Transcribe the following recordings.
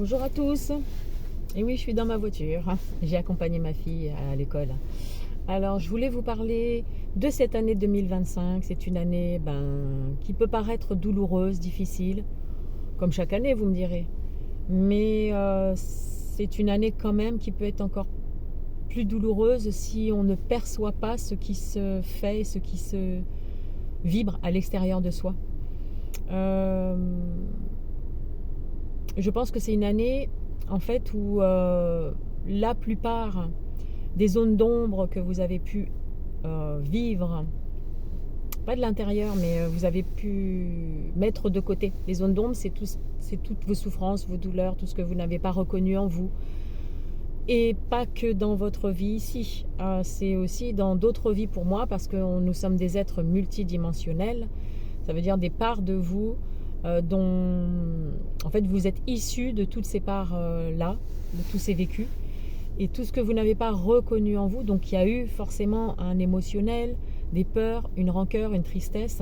Bonjour à tous. Et oui, je suis dans ma voiture. J'ai accompagné ma fille à l'école. Alors, je voulais vous parler de cette année 2025. C'est une année qui peut paraître douloureuse, difficile, comme chaque année, vous me direz. Mais c'est une année quand même qui peut être encore plus douloureuse si on ne perçoit pas ce qui se fait, ce qui se vibre à l'extérieur de soi. Je pense que c'est une année en fait où la plupart des zones d'ombre que vous avez pu vivre, pas de l'intérieur, mais vous avez pu mettre de côté. Les zones d'ombre, c'est toutes vos souffrances, vos douleurs, tout ce que vous n'avez pas reconnu en vous. Et pas que dans votre vie ici, c'est aussi dans d'autres vies pour moi, parce que nous sommes des êtres multidimensionnels. Ça veut dire des parts de vous dont en fait vous êtes issus de toutes ces parts-là, de tous ces vécus. Et tout ce que vous n'avez pas reconnu en vous, donc il y a eu forcément un émotionnel, des peurs, une rancœur, une tristesse.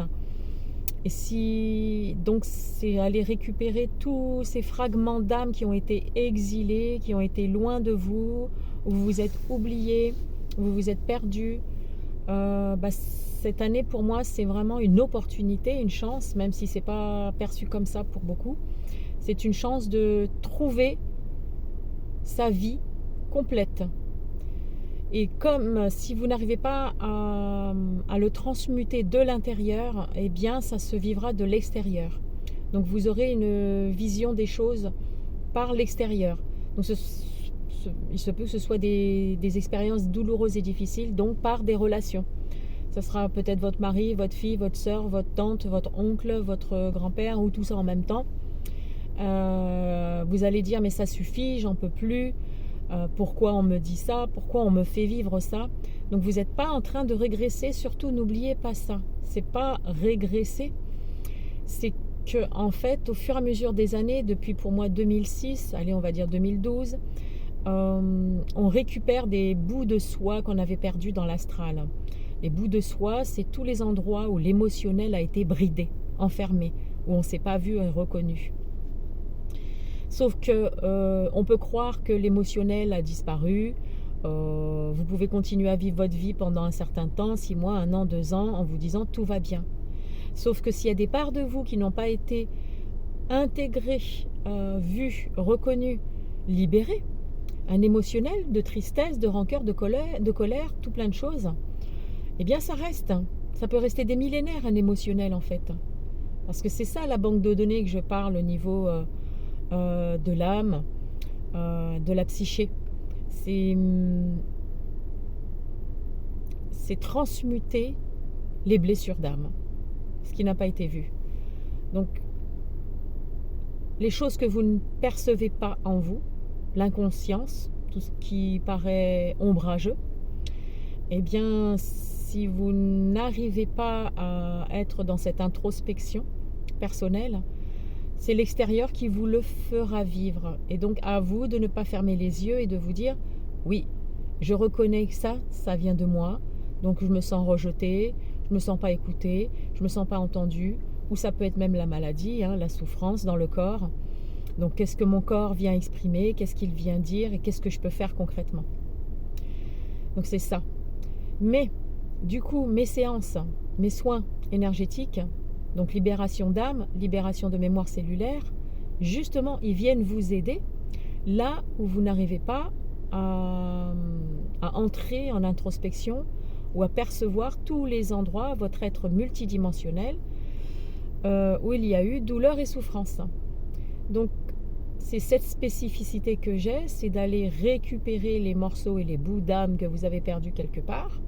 Et si donc c'est aller récupérer tous ces fragments d'âme qui ont été exilés, qui ont été loin de vous, où vous vous êtes oubliés, où vous vous êtes perdus. Cette année pour moi c'est vraiment une opportunité, une chance, même si c'est pas perçu comme ça pour beaucoup. C'est une chance de trouver sa vie complète. Et comme si vous n'arrivez pas à le transmuter de l'intérieur, eh bien ça se vivra de l'extérieur. Donc vous aurez une vision des choses par l'extérieur. Donc il se peut que ce soit des expériences douloureuses et difficiles, donc par des relations. Ça sera peut-être votre mari, votre fille, votre soeur, votre tante, votre oncle, votre grand-père, ou tout ça en même temps. Vous allez dire mais ça suffit, j'en peux plus. Pourquoi on me dit ça? Pourquoi on me fait vivre ça? Donc vous n'êtes pas en train de régresser, surtout n'oubliez pas ça. C'est pas régresser, c'est que en fait au fur et à mesure des années, depuis pour moi 2006, allez on va dire 2012, on récupère des bouts de soi qu'on avait perdus dans l'astral. Les bouts de soi, c'est tous les endroits où l'émotionnel a été bridé, enfermé, où on ne s'est pas vu et reconnu. Sauf que on peut croire que l'émotionnel a disparu. Vous pouvez continuer à vivre votre vie pendant un certain temps, 6 mois, 1 an, 2 ans, en vous disant tout va bien. Sauf que s'il y a des parts de vous qui n'ont pas été intégrées, vues, reconnues, libérées, un émotionnel de tristesse, de rancœur, de colère, tout plein de choses, eh bien ça reste. Ça peut rester des millénaires, un émotionnel en fait. Parce que c'est ça la banque de données que je parle au niveau de l'âme, de la psyché. C'est transmuter les blessures d'âme, ce qui n'a pas été vu. Donc, les choses que vous ne percevez pas en vous, l'inconscience, tout ce qui paraît ombrageux, eh bien, si vous n'arrivez pas à être dans cette introspection personnelle, c'est l'extérieur qui vous le fera vivre. Et donc à vous de ne pas fermer les yeux et de vous dire oui, je reconnais que ça vient de moi, donc je me sens rejetée, je me sens pas écoutée, je me sens pas entendue, ou ça peut être même la maladie, la souffrance dans le corps. Donc qu'est-ce que mon corps vient exprimer, qu'est-ce qu'il vient dire et qu'est-ce que je peux faire concrètement. Donc c'est ça. Mais du coup, mes séances, mes soins énergétiques, donc libération d'âme, libération de mémoire cellulaire, justement, ils viennent vous aider là où vous n'arrivez pas à entrer en introspection ou à percevoir tous les endroits, votre être multidimensionnel, où il y a eu douleur et souffrance. Donc, c'est cette spécificité que j'ai, c'est d'aller récupérer les morceaux et les bouts d'âme que vous avez perdus quelque part.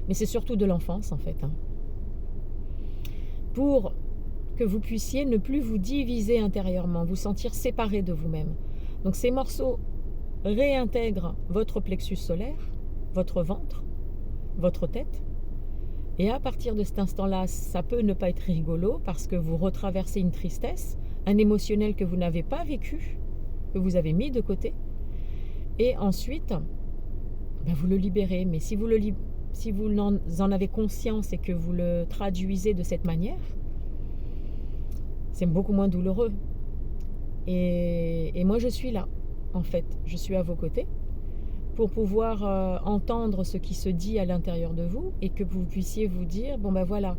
Mais c'est surtout de l'enfance en fait. Pour que vous puissiez ne plus vous diviser intérieurement, vous sentir séparé de vous-même. Donc ces morceaux réintègrent votre plexus solaire, votre ventre, votre tête. Et à partir de cet instant-là, ça peut ne pas être rigolo parce que vous retraversez une tristesse, un émotionnel que vous n'avez pas vécu, que vous avez mis de côté. Et ensuite, vous le libérez. Mais si vous en avez conscience et que vous le traduisez de cette manière, c'est beaucoup moins douloureux. Et moi, je suis là, en fait. Je suis à vos côtés pour pouvoir entendre ce qui se dit à l'intérieur de vous et que vous puissiez vous dire, bon ben voilà,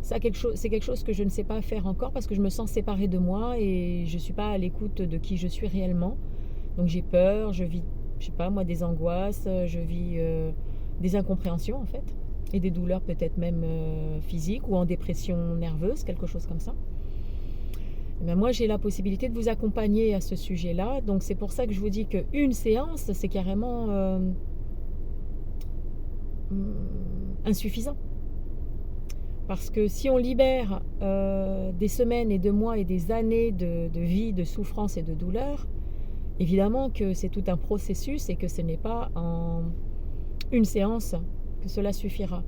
c'est quelque chose que je ne sais pas faire encore parce que je me sens séparée de moi et je ne suis pas à l'écoute de qui je suis réellement. Donc j'ai peur, je vis, je sais pas moi, des angoisses, je vis des incompréhensions en fait et des douleurs peut-être même physiques ou en dépression nerveuse, quelque chose comme ça. Ben moi, j'ai la possibilité de vous accompagner à ce sujet-là. Donc, c'est pour ça que je vous dis qu'une séance, c'est carrément insuffisant. Parce que si on libère des semaines et de mois et des années de vie, de souffrance et de douleur, évidemment que c'est tout un processus et que ce n'est pas en une séance que cela suffira.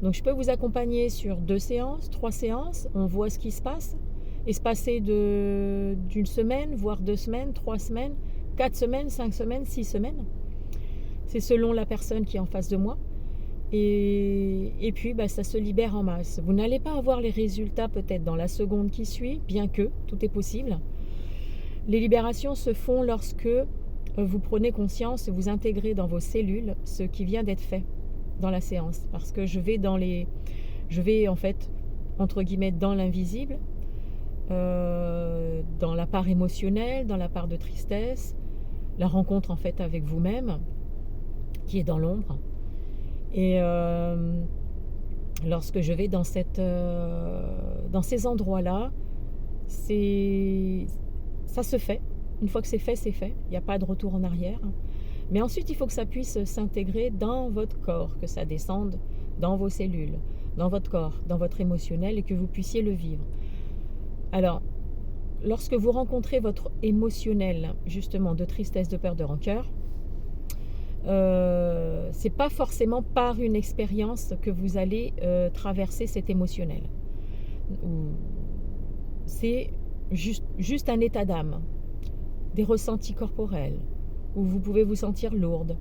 Donc, je peux vous accompagner sur 2 séances, 3 séances. On voit ce qui se passe. Espacé d'une semaine, voire 2 semaines, 3 semaines, 4 semaines, 5 semaines, 6 semaines. C'est selon la personne qui est en face de moi. Et puis, ça se libère en masse. Vous n'allez pas avoir les résultats peut-être dans la seconde qui suit, bien que tout est possible. Les libérations se font lorsque vous prenez conscience, vous intégrez dans vos cellules ce qui vient d'être fait dans la séance. Parce que je vais en fait, entre guillemets, dans l'invisible, dans la part émotionnelle, dans la part de tristesse, la rencontre en fait avec vous-même qui est dans l'ombre. Et lorsque je vais dans ces endroits-là, ça se fait. Une fois que c'est fait, c'est fait. Il n'y a pas de retour en arrière. Mais ensuite, il faut que ça puisse s'intégrer dans votre corps, que ça descende dans vos cellules, dans votre corps, dans votre émotionnel et que vous puissiez le vivre. Alors, lorsque vous rencontrez votre émotionnel, justement, de tristesse, de peur, de rancœur, c'est pas forcément par une expérience que vous allez traverser cet émotionnel. C'est juste un état d'âme, des ressentis corporels, où vous pouvez vous sentir lourde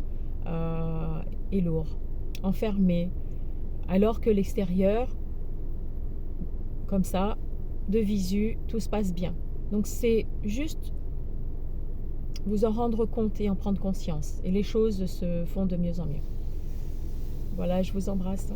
et lourd, enfermé, alors que l'extérieur, comme ça, de visu, tout se passe bien. Donc c'est juste vous en rendre compte et en prendre conscience. Et les choses se font de mieux en mieux. Voilà, je vous embrasse.